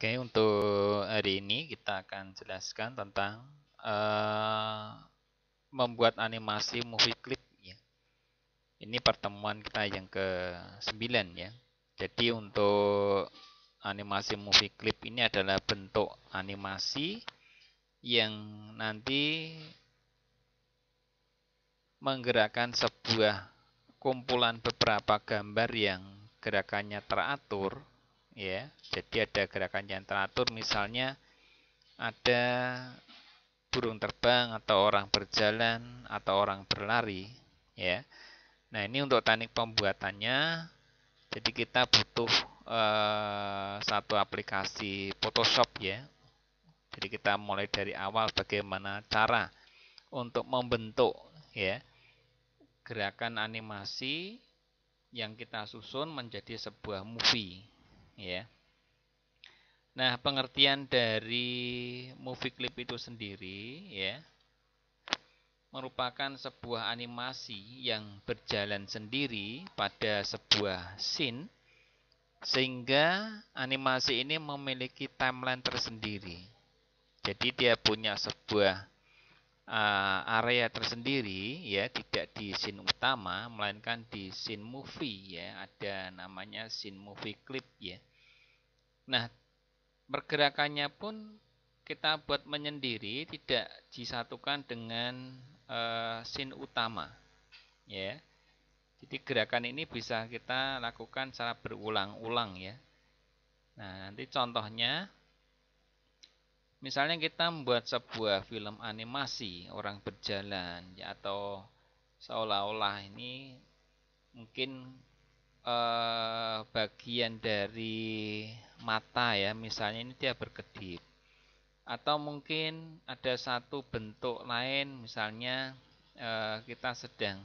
Oke, untuk hari ini kita akan jelaskan tentang eh, membuat animasi movie clip ya. Ini pertemuan kita yang ke-9 ya. Jadi untuk animasi movie clip ini adalah bentuk animasi yang nanti menggerakkan sebuah kumpulan beberapa gambar yang gerakannya teratur ya. Jadi ada gerakan yang teratur, misalnya ada burung terbang atau orang berjalan atau orang berlari ya. Nah, ini untuk teknik pembuatannya, jadi kita butuh satu aplikasi Photoshop ya. Jadi kita mulai dari awal bagaimana cara untuk membentuk ya gerakan animasi yang kita susun menjadi sebuah movie ya. Nah, pengertian dari movie clip itu sendiri ya merupakan sebuah animasi yang berjalan sendiri pada sebuah scene, sehingga animasi ini memiliki timeline tersendiri. Jadi dia punya sebuah area tersendiri ya, tidak di scene utama melainkan di scene movie ya, ada namanya scene movie clip ya. Nah, pergerakannya pun kita buat menyendiri, tidak disatukan dengan scene utama ya. Jadi gerakan ini bisa kita lakukan secara berulang-ulang ya. Nah, nanti contohnya misalnya kita membuat sebuah film animasi orang berjalan ya, atau seolah-olah ini mungkin bagian dari mata ya, misalnya ini dia berkedip, atau mungkin ada satu bentuk lain, misalnya kita sedang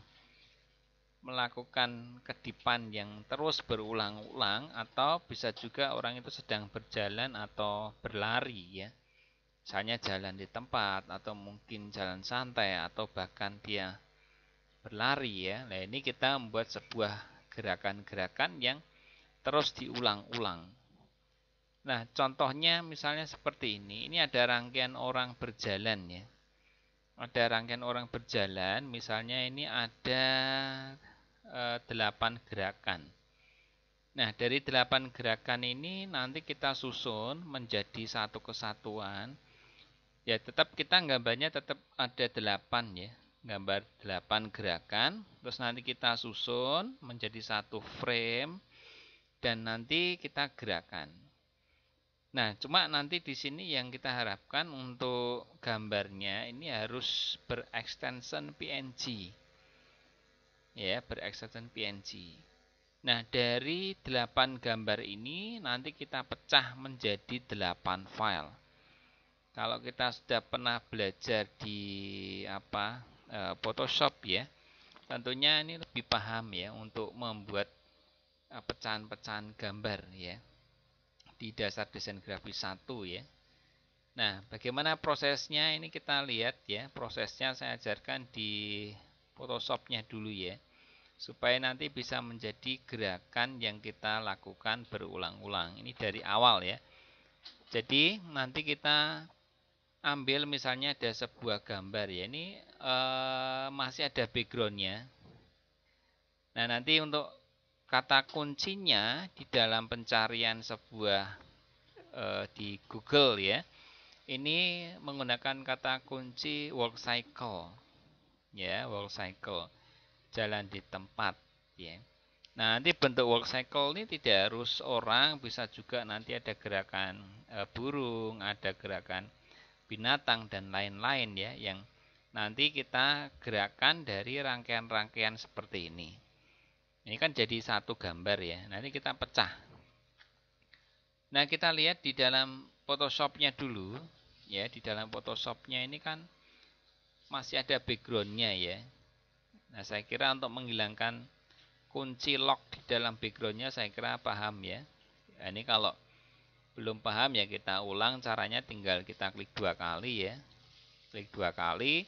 melakukan kedipan yang terus berulang-ulang, atau bisa juga orang itu sedang berjalan atau berlari ya, misalnya jalan di tempat atau mungkin jalan santai atau bahkan dia berlari ya. Nah, ini kita membuat sebuah gerakan-gerakan yang terus diulang-ulang. Nah, contohnya misalnya seperti ini. Ini ada rangkaian orang berjalan ya. Ada rangkaian orang berjalan, misalnya ini ada 8 gerakan. Nah, dari 8 gerakan ini nanti kita susun menjadi satu kesatuan. Ya, tetap kita gambarnya tetap ada 8 ya. Gambar 8 gerakan, terus nanti kita susun menjadi satu frame dan nanti kita gerakan. Nah, cuma nanti di sini yang kita harapkan untuk gambarnya ini harus berextension PNG. Ya, berextension PNG. Nah, dari 8 gambar ini nanti kita pecah menjadi 8 file. Kalau kita sudah pernah belajar di Photoshop ya, tentunya ini lebih paham ya untuk membuat pecahan-pecahan gambar ya di dasar desain grafis 1 ya. Nah, bagaimana prosesnya ini kita lihat ya. Prosesnya saya ajarkan di Photoshopnya dulu ya, supaya nanti bisa menjadi gerakan yang kita lakukan berulang-ulang. Ini dari awal ya. Jadi nanti kita ambil misalnya ada sebuah gambar ya, ini masih ada backgroundnya. Nah, nanti untuk kata kuncinya di dalam pencarian sebuah di Google ya, ini menggunakan kata kunci walk cycle ya, walk cycle, jalan di tempat ya. Nah, nanti bentuk walk cycle ini tidak harus orang, bisa juga nanti ada gerakan burung, ada gerakan binatang dan lain-lain ya, yang nanti kita gerakan dari rangkaian-rangkaian seperti ini. Ini kan jadi satu gambar ya. Nanti kita pecah. Nah, kita lihat di dalam Photoshopnya dulu ya. Di dalam Photoshopnya ini kan masih ada backgroundnya ya. Nah, saya kira untuk menghilangkan kunci lock di dalam backgroundnya saya kira paham ya. Nah, ini kalau belum paham ya kita ulang caranya, tinggal kita klik 2 kali ya. Klik 2 kali,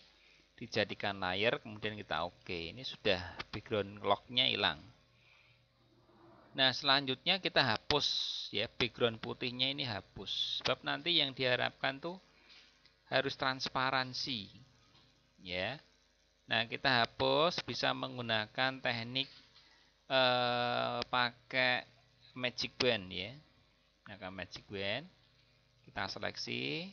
dijadikan layer, kemudian kita oke. Ini sudah background locknya hilang. Nah, selanjutnya kita hapus ya, background putihnya ini hapus. Sebab nanti yang diharapkan tuh harus transparansi ya. Nah, kita hapus bisa menggunakan teknik pakai magic band ya. Nah, magic band kita seleksi,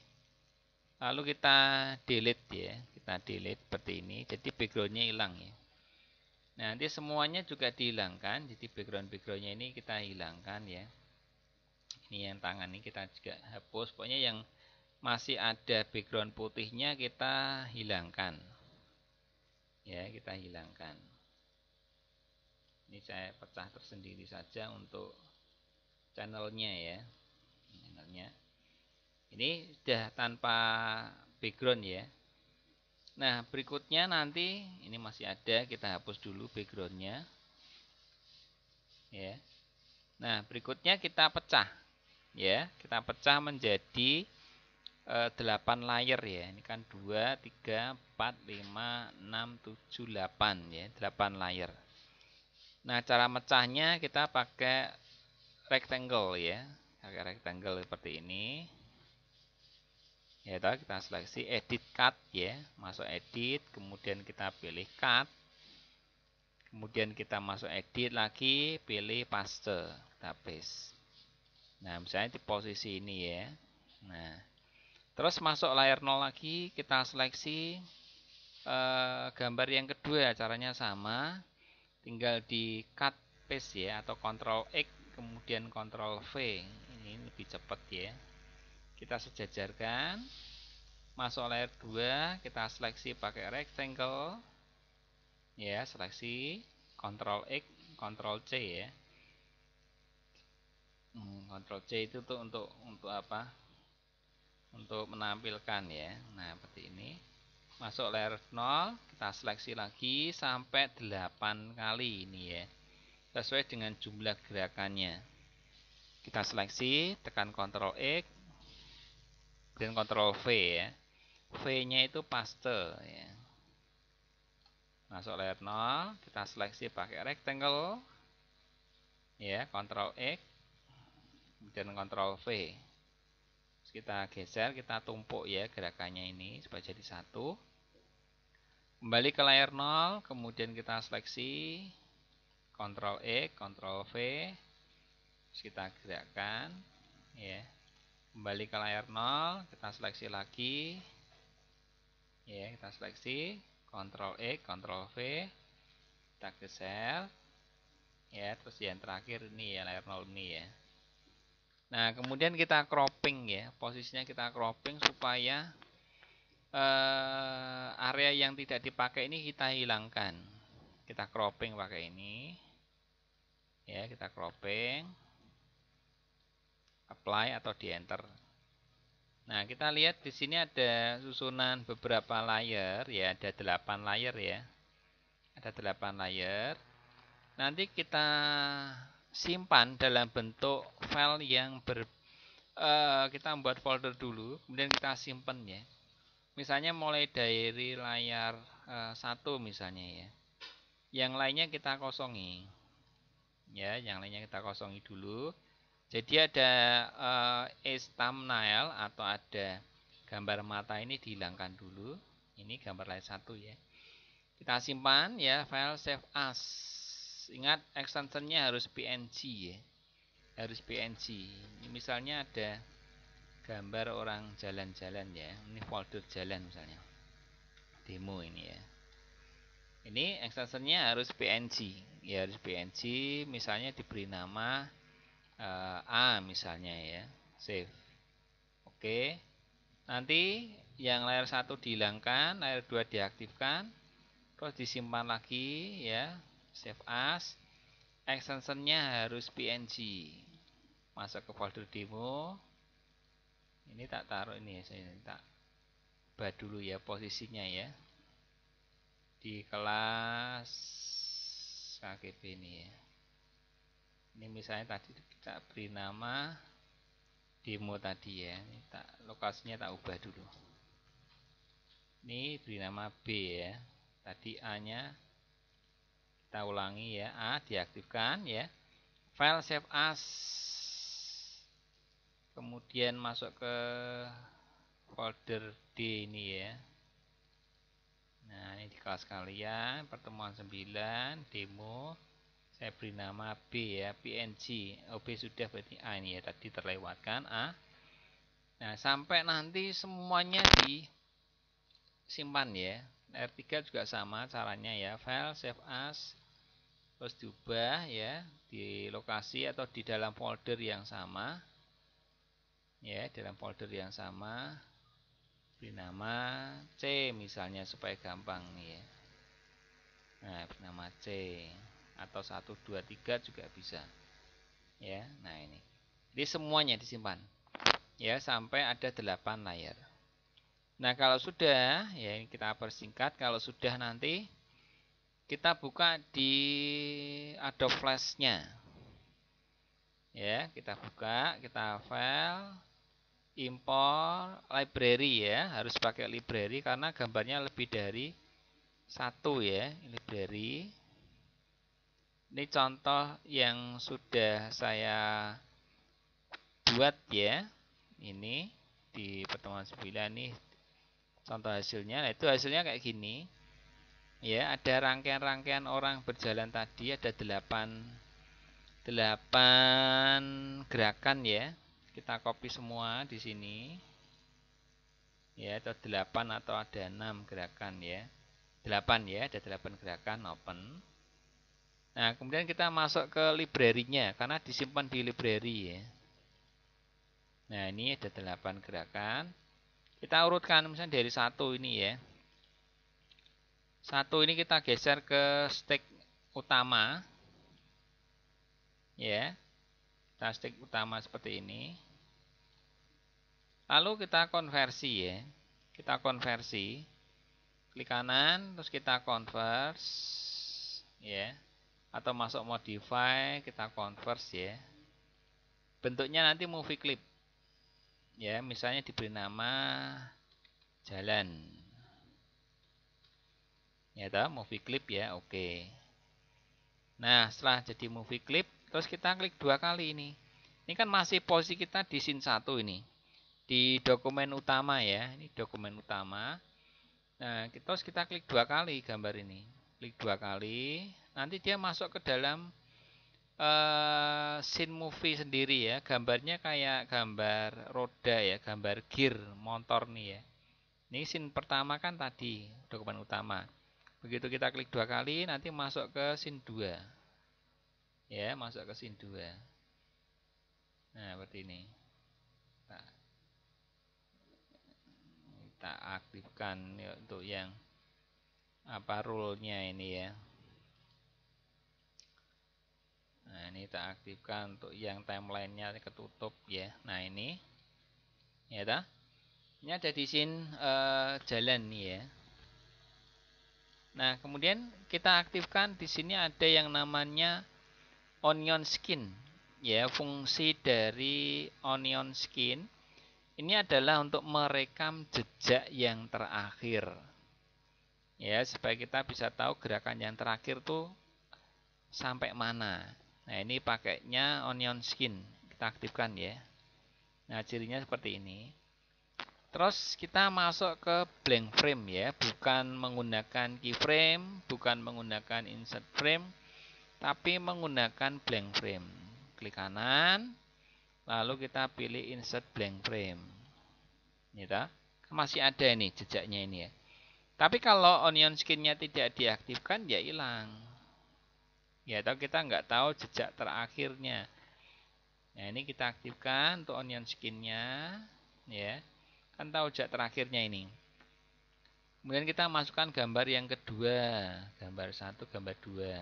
lalu kita delete ya. Kita delete seperti ini. Jadi backgroundnya hilang ya. Nah, nanti semuanya juga dihilangkan. Jadi background-backgroundnya ini kita hilangkan ya. Ini yang tangan ini kita juga hapus. Pokoknya yang masih ada background putihnya kita hilangkan. Ya, kita hilangkan. Ini saya pecah tersendiri saja untuk channelnya ya. Channelnya. Ini sudah tanpa background ya. Nah, berikutnya nanti ini masih ada, kita hapus dulu backgroundnya. Ya. Nah, berikutnya kita pecah. Ya, kita pecah menjadi 8 layer ya. Ini kan 2, 3, 4, 5, 6, 7, 8 ya, 8 layer. Nah, cara mecahnya kita pakai rectangle ya. Pakai rectangle seperti ini. Ya, kita seleksi edit cut ya, masuk edit, kemudian kita pilih cut, kemudian kita masuk edit lagi, pilih paste, kita paste. Nah, misalnya di posisi ini ya. Nah, terus masuk layer 0 lagi, kita seleksi gambar yang kedua, caranya sama, tinggal di cut paste ya, atau Ctrl X kemudian Ctrl V, ini lebih cepat ya. Kita sejajarkan, masuk layer 2, kita seleksi pakai rectangle ya, seleksi Ctrl X Ctrl C ya. Ctrl C itu tuh untuk apa, untuk menampilkan ya. Nah, seperti ini. Masuk layer 0, kita seleksi lagi sampai 8 kali ini ya, sesuai dengan jumlah gerakannya. Kita seleksi, tekan Ctrl X dan Ctrl V ya. V-nya itu paste ya. Masuk layer 0, kita seleksi pakai rectangle ya, Ctrl X dan Ctrl V. Terus kita geser, kita tumpuk ya gerakannya ini supaya jadi satu. Kembali ke layar 0, kemudian kita seleksi Ctrl X, Ctrl V. Terus kita gerakkan ya. Kembali ke layar 0, kita seleksi lagi. Ya, kita seleksi Ctrl X, Ctrl V. Kita geser. Ya, terus yang terakhir ini ya, layar 0 ini ya. Nah, kemudian kita cropping ya. Posisinya kita cropping supaya area yang tidak dipakai ini kita hilangkan. Kita cropping pakai ini. Ya, kita cropping. Apply atau di enter. Nah, kita lihat di sini ada susunan beberapa layer ya, ada 8 layer ya. Ada 8 layer. Nanti kita simpan dalam bentuk file yang kita buat folder dulu, kemudian kita simpan ya. Misalnya mulai dari layar 1 misalnya ya. Yang lainnya kita kosongi. Ya, yang lainnya kita kosongi dulu. Jadi ada thumbnail atau ada gambar mata ini dihilangkan dulu. Ini gambar layar 1 ya. Kita simpan ya, file save as. Ingat extensionnya harus PNG ya. Harus PNG. Ini misalnya ada gambar orang jalan-jalan ya. Ini folder jalan misalnya. Demo ini ya. Ini extensionnya harus PNG. Ya, harus PNG, misalnya diberi nama A misalnya ya, save. Oke. Nanti yang layar 1 dihilangkan, layar 2 diaktifkan, terus disimpan lagi ya, save as. Extensionnya harus PNG. Masuk ke folder demo. Ini tak taruh ini ya, saya tak ubah dulu ya posisinya ya. Di kelas KGB ini ya. Ini misalnya tadi kita beri nama demo tadi ya. Ini lokasinya tak ubah dulu. Ini beri nama B ya. Tadi A-nya kita ulangi ya. A diaktifkan ya. File save as, kemudian masuk ke folder D ini ya. Nah, ini di kelas kalian pertemuan 9 demo, saya beri nama B ya, PNG. B sudah, berarti A ini ya, tadi terlewatkan A. Nah, sampai nanti semuanya disimpan ya. R3 juga sama caranya ya, file save as, terus diubah ya di lokasi atau di dalam folder yang sama ya, dalam folder yang sama, beri nama C misalnya supaya gampang nih ya. Nah, beri nama C atau 1 2 3 juga bisa ya. Nah, ini jadi semuanya disimpan ya sampai ada 8 layar. Nah, kalau sudah ya, ini kita persingkat, kalau sudah nanti kita buka di Adobe Flash-nya. Ya, kita buka, kita file, import library ya, harus pakai library karena gambarnya lebih dari satu ya, library. Ini contoh yang sudah saya buat ya. Ini di pertemuan 9 nih contoh hasilnya. Nah, itu hasilnya kayak gini. Ya, ada rangkaian-rangkaian orang berjalan tadi, ada 8 gerakan ya. Kita copy semua di sini. Ya, atau 8 atau ada 6 gerakan ya. 8 ya, ada 8 gerakan open. Nah, kemudian kita masuk ke library-nya karena disimpan di library ya. Nah, ini ada 8 gerakan. Kita urutkan misalnya dari 1 ini ya. 1 ini kita geser ke stack utama. Ya. Kita stack utama seperti ini. Lalu kita konversi ya. Kita konversi. Klik kanan terus kita convert ya. Atau masuk modify, kita convert ya. Bentuknya nanti movie clip. Ya, misalnya diberi nama jalan. Ya toh, movie clip ya, oke. Nah, setelah jadi movie clip, terus kita klik 2 kali ini. Ini kan masih posisi kita di scene 1 ini. Di dokumen utama ya, ini dokumen utama. Nah, terus kita klik 2 kali gambar ini. Klik 2 kali, nanti dia masuk ke dalam scene movie sendiri ya. Gambarnya kayak gambar roda ya, gambar gear motor nih ya. Ini scene pertama kan tadi, dokumen utama. Begitu kita klik 2 kali, nanti masuk ke scene 2. Ya, masuk ke scene 2. Nah, seperti ini. Kita aktifkan ya, untuk yang rule-nya ini ya. Nah, ini kita aktifkan untuk yang timeline-nya ketutup ya. Nah, ini ya dah. Ini ada di scene jalan nih ya. Nah, kemudian kita aktifkan di sini ada yang namanya onion skin. Ya, fungsi dari onion skin ini adalah untuk merekam jejak yang terakhir. Ya, supaya kita bisa tahu gerakan yang terakhir tuh sampai mana. Nah, ini pakainya onion skin. Kita aktifkan ya. Nah, cirinya seperti ini. Terus kita masuk ke blank frame ya, bukan menggunakan keyframe, bukan menggunakan insert frame, tapi menggunakan blank frame. Klik kanan, lalu kita pilih insert blank frame. Ini masih ada ini jejaknya ini ya. Tapi kalau onion skin-nya tidak diaktifkan ya hilang. Ya, atau kita nggak tahu jejak terakhirnya. Nah, ini kita aktifkan untuk onion skin-nya ya. Kan tahu jejak terakhirnya ini. Kemudian kita masukkan gambar yang kedua, gambar 1, gambar 2.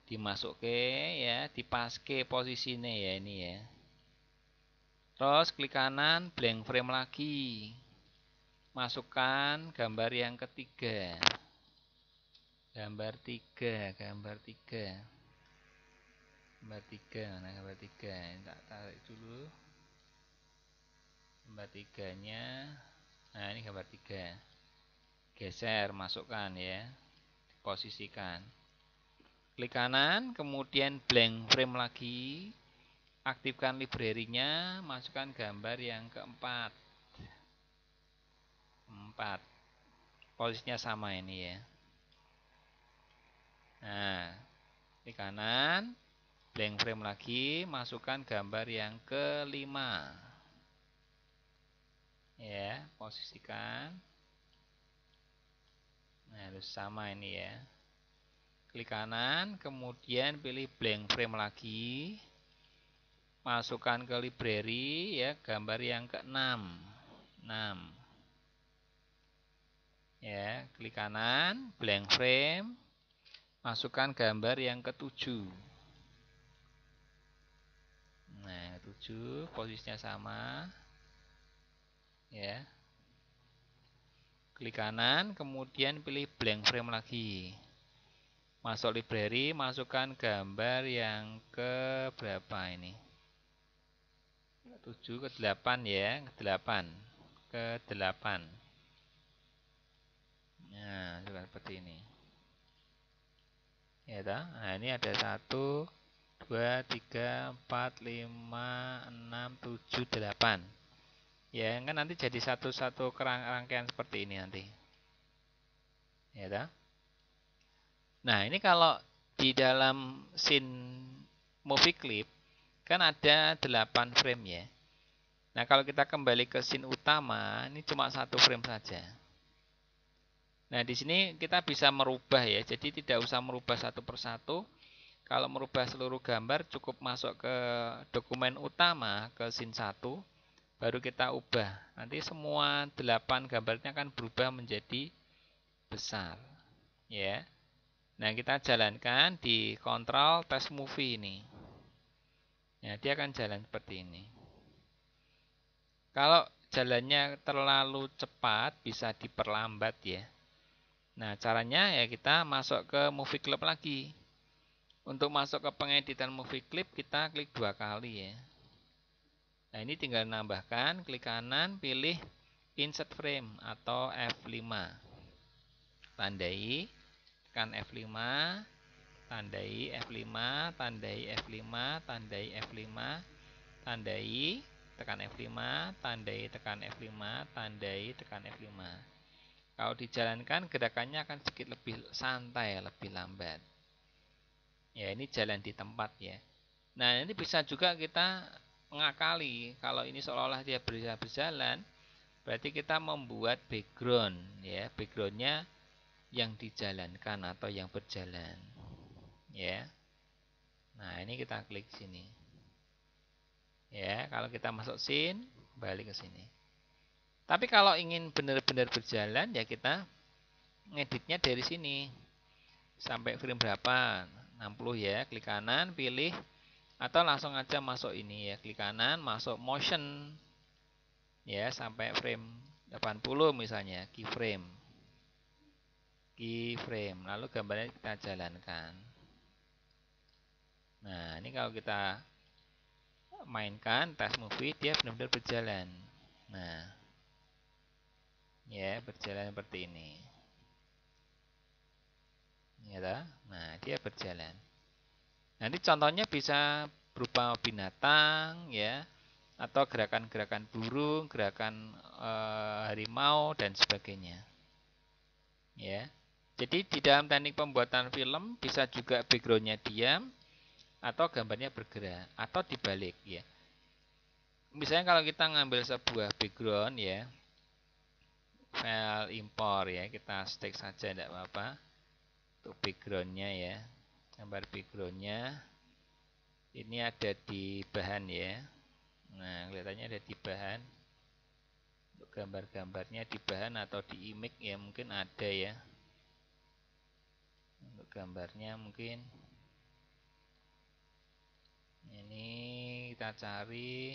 Dimasukin ya, dipaske posisinya ya ini ya. Terus klik kanan, blank frame lagi. Masukkan gambar yang ketiga. Gambar 3, gambar 3. Gambar 3, mana gambar 3? Ini tak tarik dulu. Gambar 3-nya. Nah, ini gambar 3. Geser, masukkan ya. Posisikan. Klik kanan, kemudian blank frame lagi. Aktifkan library-nya, masukkan gambar yang keempat. 4. Posisinya sama ini ya. Nah, klik kanan, blank frame lagi, masukkan gambar yang kelima. Ya, posisikan. Nah, harus sama ini ya. Klik kanan, kemudian pilih blank frame lagi. Masukkan ke library ya, gambar yang ke-6. 6. Ya, klik kanan, blank frame. Masukkan gambar yang ke-7. Nah, 7 posisinya sama. Ya. Klik kanan, kemudian pilih blank frame lagi. Masuk library, masukkan gambar yang ke berapa ini? 7 ke 8 ya, ke 8. Ke 8. Nah, seperti ini. Ya toh? Nah, ini ada 1 2 3 4 5 6 7 8. Ya, kan nanti jadi satu-satu rangkaian seperti ini nanti. Ya toh? Nah, ini kalau di dalam scene movie clip kan ada 8 frame ya. Nah, kalau kita kembali ke scene utama, ini cuma 1 frame saja. Nah, di sini kita bisa merubah ya. Jadi tidak usah merubah satu persatu. Kalau merubah seluruh gambar cukup masuk ke dokumen utama, ke scene 1, baru kita ubah. Nanti semua 8 gambarnya akan berubah menjadi besar. Ya. Nah, kita jalankan di kontrol test movie ini. Ya, dia akan jalan seperti ini. Kalau jalannya terlalu cepat bisa diperlambat ya. Nah, caranya ya kita masuk ke movie clip lagi. Untuk masuk ke pengeditan movie clip kita klik 2 kali ya. Nah, ini tinggal nambahkan, klik kanan, pilih insert frame atau F5. Tandai, tekan F5, tandai F5, tandai F5, tandai F5, tandai, tekan F5, tandai, tekan F5, tandai, tekan F5. Kalau dijalankan gerakannya akan sedikit lebih santai, lebih lambat. Ya, ini jalan di tempat ya. Nah, ini bisa juga kita mengakali. Kalau ini seolah-olah dia bisa berjalan, berarti kita membuat background ya. Backgroundnya yang dijalankan atau yang berjalan. Ya. Nah, ini kita klik sini. Ya, kalau kita masuk scene, balik ke sini. Tapi kalau ingin benar-benar berjalan, ya kita ngeditnya dari sini. Sampai frame berapa? 60 ya, klik kanan, pilih. Atau langsung aja masuk ini ya, klik kanan, masuk motion. Ya, sampai frame 80 misalnya, keyframe. Keyframe, lalu gambarnya kita jalankan. Nah, ini kalau kita mainkan test movie, dia benar-benar berjalan. Nah, ya berjalan seperti ini. Ya, nah dia berjalan. Nanti contohnya bisa berupa binatang, ya, atau gerakan-gerakan burung, gerakan harimau dan sebagainya. Ya, jadi di dalam teknik pembuatan film bisa juga backgroundnya diam atau gambarnya bergerak atau dibalik ya. Misalnya kalau kita ngambil sebuah background ya, file import ya, kita stick saja tidak apa-apa. Untuk backgroundnya ya, gambar backgroundnya ini ada di bahan ya. Nah, kelihatannya ada di bahan. Untuk gambar-gambarnya di bahan atau di image ya mungkin ada ya. Untuk gambarnya mungkin ini kita cari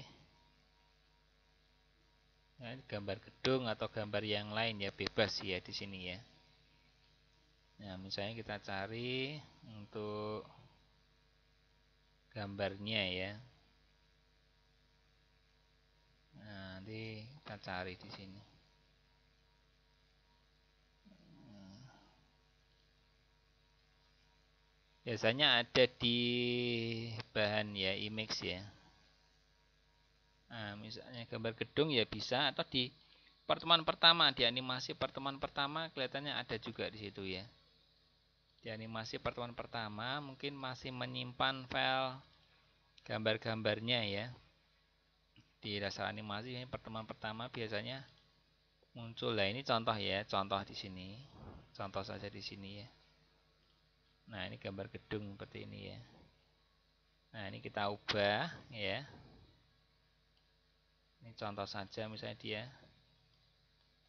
nah, gambar gedung atau gambar yang lain ya, bebas ya di sini ya. Nah, misalnya kita cari untuk gambarnya ya. Nah, nanti kita cari di sini. Biasanya ada di bahan ya image ya. Nah, misalnya gambar gedung ya bisa, atau di pertemuan pertama, di animasi pertemuan pertama kelihatannya ada juga di situ ya. Di animasi pertemuan pertama mungkin masih menyimpan file gambar-gambarnya ya. Di dasar animasi ini pertemuan pertama biasanya muncul. Nah, ini contoh ya, contoh di sini. Contoh saja di sini ya. Nah, ini gambar gedung seperti ini ya. Nah, ini kita ubah ya. Ini contoh saja misalnya dia.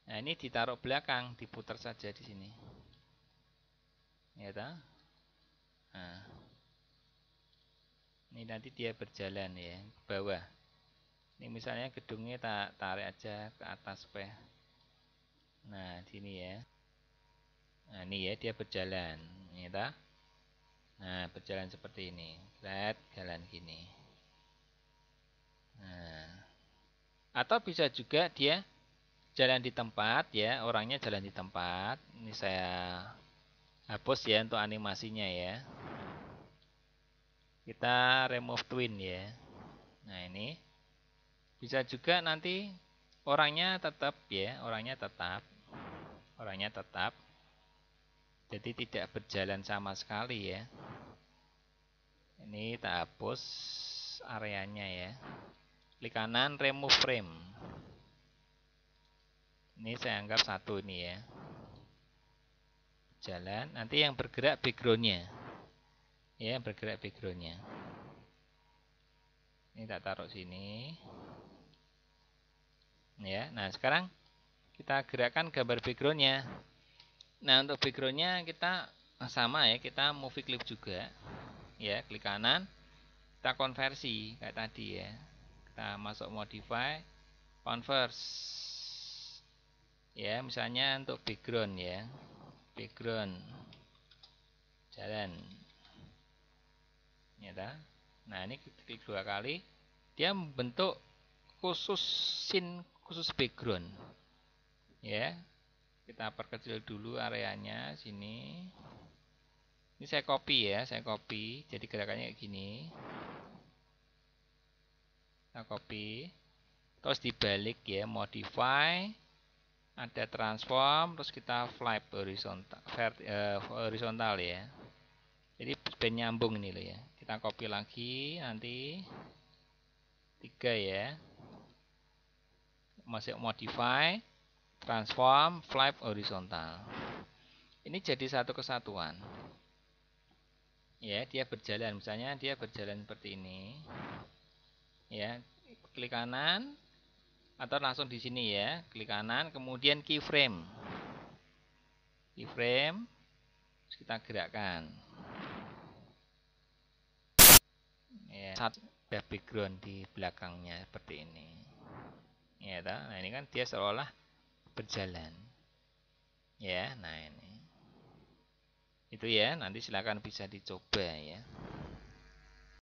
Nah, ini ditaruh belakang, diputar saja di sini. Ya toh? Nah. Ini nanti dia berjalan ya ke bawah. Ini misalnya gedungnya tak tarik aja ke atas supaya. Nah, sini ya. Nah, ini ya dia berjalan, ya toh? Nah, berjalan seperti ini. Lihat jalan gini. Nah, atau bisa juga dia jalan di tempat ya, orangnya jalan di tempat. Ini saya hapus ya untuk animasinya ya. Kita remove twin ya. Nah, ini bisa juga nanti orangnya tetap ya, orangnya tetap. Jadi tidak berjalan sama sekali ya. Ini kita hapus areanya ya. Klik kanan remove frame. Ini saya anggap satu ini ya. Jalan, nanti yang bergerak backgroundnya. Ya, bergerak backgroundnya. Ini tak taruh sini. Ya, nah sekarang kita gerakkan gambar backgroundnya. Nah, untuk backgroundnya kita sama ya, kita movie clip juga. Ya, klik kanan, kita konversi kayak tadi ya. Kita masuk modify, converse. Ya, misalnya untuk background ya. Background jalan. Ya, nah, ini klik 2 kali. Dia membentuk khusus scene, khusus background. Ya. Kita perkecil dulu areanya sini. Ini saya copy ya, saya copy. Jadi gerakannya kayak gini. Kita copy. Terus dibalik ya, modify, ada transform, terus kita flip horizontal ya. Jadi biar nyambung ini loh ya. Kita copy lagi nanti 3 ya. Masuk modify, transform, flip horizontal. Ini jadi satu kesatuan. Ya, dia berjalan, misalnya dia berjalan seperti ini. Ya, klik kanan atau langsung di sini ya, klik kanan, kemudian keyframe. Keyframe, terus kita gerakkan. Ya, satu background di belakangnya seperti ini. Ya, nah ini kan dia seolah berjalan. Ya, nah ini. Itu ya, nanti silakan bisa dicoba ya.